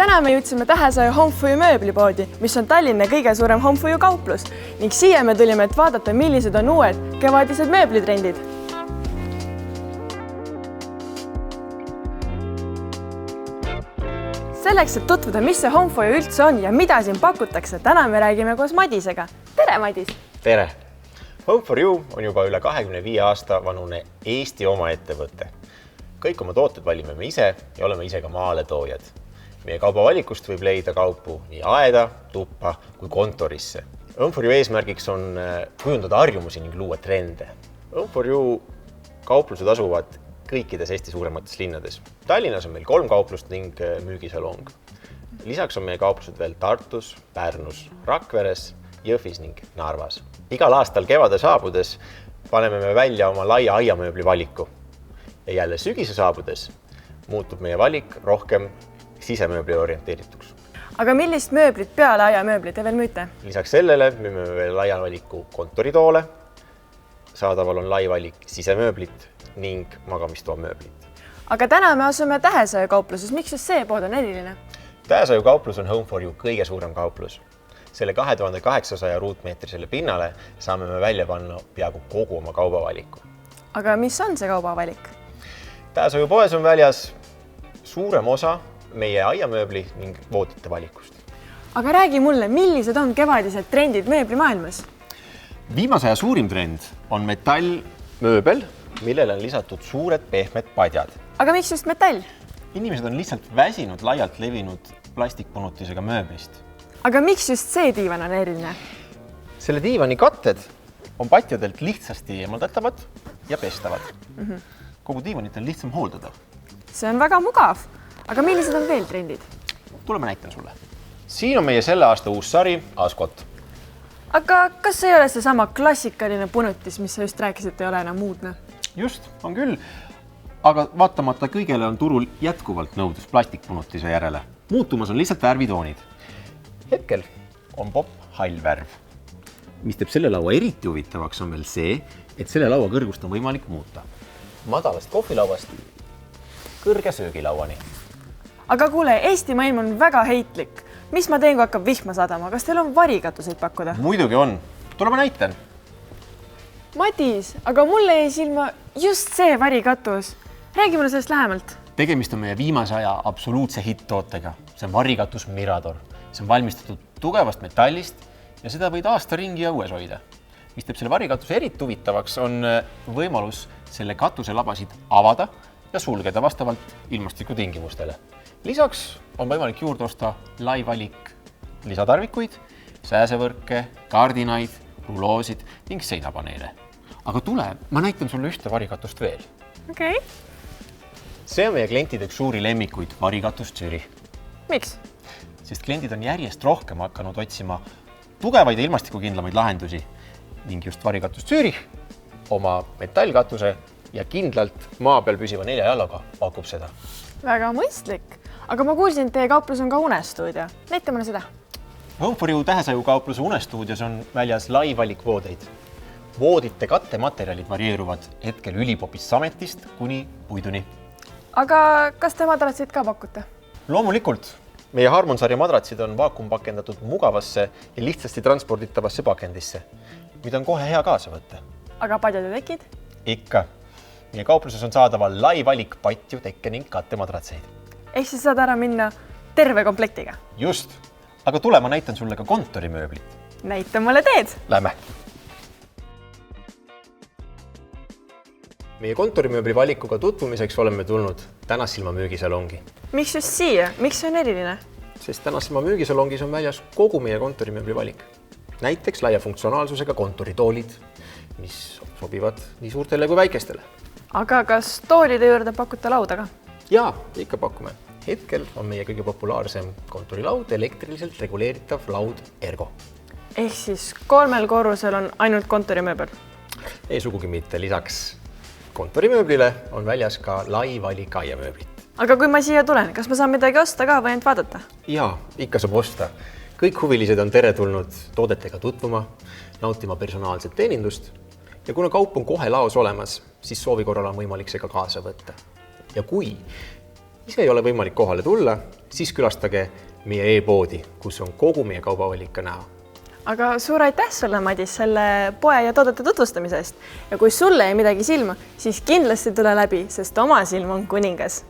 Täna me jõudsime Tähesaju Homefoyu mööblipoodi, mis on Tallinna kõige suurem Homefoyu kauplus ning siia me tulime, et vaadata, millised on uued kevadised mööblitrendid. Selleks, et tutvuda, mis see Homefoyu üldse on ja mida siin pakutakse, täna me räägime koos Madisega. Tere, Madis! Tere! Home4U on juba üle 25 aasta vanune Eesti oma ettevõte. Kõik oma tooted valime me ise ja oleme ise ka maaletoojad. Meie kaubavalikust võib leida kaupu nii aeda, tuppa kui kontorisse. Home4U eesmärgiks on kujundada harjumusi ning luua trende. Home4U kauplused asuvad kõikides Eesti suuremates linnades. Tallinnas on meil 3 kauplust ning müügisalong. Lisaks on meie kauplused veel Tartus, Pärnus, Rakveres, Jõhvis ning Narvas. Igal aastal kevade saabudes paneme me välja oma laia aiamööbli valiku. Ja jälle sügise saabudes muutub meie valik rohkem sisemööbli orienteerituks. Aga millist mööblit peale aiamööbli te veel müüte? Lisaks sellele müüme veel laia valiku kontoritoole, saadaval on lai valik sisemööblit ning magamistoa mööblit. Aga täna me asume Tähesaju kaupluses. Miks just see pood on eriline? Tähesaju kauplus on Home4U kõige suurem kauplus. Selle 2800 ruutmeetrisele pinnale saame me välja panna peaaegu kogu oma kaubavaliku. Aga mis on see kaubavalik? Tähesaju poes on väljas suurem osa meie aiamööbli ning voodite valikust. Aga räägi mulle, millised on kevadised trendid mööblimaailmas? Viimase aja suurim trend on metallmööbel, millele on lisatud suured pehmed padjad. Aga miks just metall? Inimesed on lihtsalt väsinud laialt levinud plastikpunutisega mööblist. Aga miks just see diivan on eriline? Selle diivani katted on patjadelt lihtsasti eemaldatavad ja pestavad. Kogu diivanit on lihtsam hooldada. See on väga mugav. Aga millised on veel trendid? Tuleme näitan sulle. Siin on meie selle aasta uus sari Ascot. Aga kas ei ole see sama klassikaline punutis, mis sa just rääkisid, ei ole enam muudne? Just, on küll. Aga vaatamata kõigele on turul jätkuvalt nõudlus plastikpunutise järele. Muutumas on lihtsalt värvitoonid. Hetkel on pop hall värv. Mis teeb selle laua eriti huvitavaks on veel see, et selle laua kõrgust on võimalik muuta. Madalast kohvilauast kõrge söögilauani. Aga kuule, Eesti maailm on väga heitlik. Mis ma teen, kui hakkab vihma sadama? Kas teil on varikatuseid pakkuda? Muidugi on. Tuleme näitan. Madis, aga mulle jäi silma just see varikatus. Räägi mulle sellest lähemalt. Tegemist on meie viimase aja absoluutse hitt-tootega. See on varikatus Mirador. See on valmistatud tugevast metallist ja seda võid aasta ringi õues hoida. Mis teeb selle varikatuse eriti huvitavaks, on võimalus selle katuse labasid avada ja sulgeda vastavalt ilmastikutingimustele. Lisaks on võimalik juurde osta lai valik lisatarvikuid, sääsevõrke, kardinaid, ruloosid ning seinapaneele. Aga tule, ma näitan sulle ühte varikatust veel. Okei. See on meie klientide üks suuri lemmikuid, varikatus Zürich. Miks? Sest kliendid on järjest rohkem hakanud otsima tugevaid ja ilmastikukindlamaid lahendusi ning just varikatus Zürich oma metallkatuse ja kindlalt maa peal püsiva 4 jalaga pakub seda. Väga mõistlik. Aga ma kuulsin, et teie kauplus on ka unestuudio. Näita mulle seda. Home4U Tähesaju kaupluse unestuudios on väljas lai valik voodeid. Voodite kattematerjalid varieeruvad hetkel ülipopist sametist kuni puiduni. Aga kas te madratsid ka pakute? Loomulikult. Meie Harmon-sarja madratsid on vaakumpakendatud mugavasse ja lihtsasti transporditavasse pakendisse, mida on kohe hea kaasa võtta. Aga padjad ja tekid? Ikka. Meie kaupluses on saadaval lai valik patju, tekke ning kattemadratseid. Ehk siis saad ära minna terve komplektiga? Just. Aga tule, ma näitan sulle ka kontorimööblit. Näita mulle teed. Lähme. Meie kontorimööbli valikuga tutvumiseks oleme tulnud Tänassilma müügisalongi. Miks just siia? Miks see on eriline? Sest Tänassilma müügisalongis on väljas kogu meie kontorimööbli valik. Näiteks laia funktsionaalsusega kontoritoolid, mis sobivad nii suurtele kui väikestele. Aga kas toolide juurde pakute lauda ka? Jaa, ikka pakume. Hetkel on meie kõige populaarsem kontorilaud elektriliselt reguleeritav laud Ergo. Ehk siis 3 korrusel on ainult kontorimööbel? Ei sugugi mitte. Lisaks kontorimööblile on väljas ka lai valik aiamööblit. Aga kui ma siia tulen, kas ma saan midagi osta ka või ainult vaadata? Jaa, ikka saab osta. Kõik huvilised on teretulnud toodetega tutvuma, nautima personaalset teenindust ja kuna kaup on kohe laos olemas, siis soovi korral on võimalik see ka kaasa võtta. Ja kui ise ei ole võimalik kohale tulla, siis külastage meie e-poodi, kus on kogu meie kaubavalik ka näha. Aga suur aitäh sulle, Madis, selle poe ja toodete tutvustamise eest. Ja kui sulle jäi midagi silma, siis kindlasti tule läbi, sest oma silm on kuningas.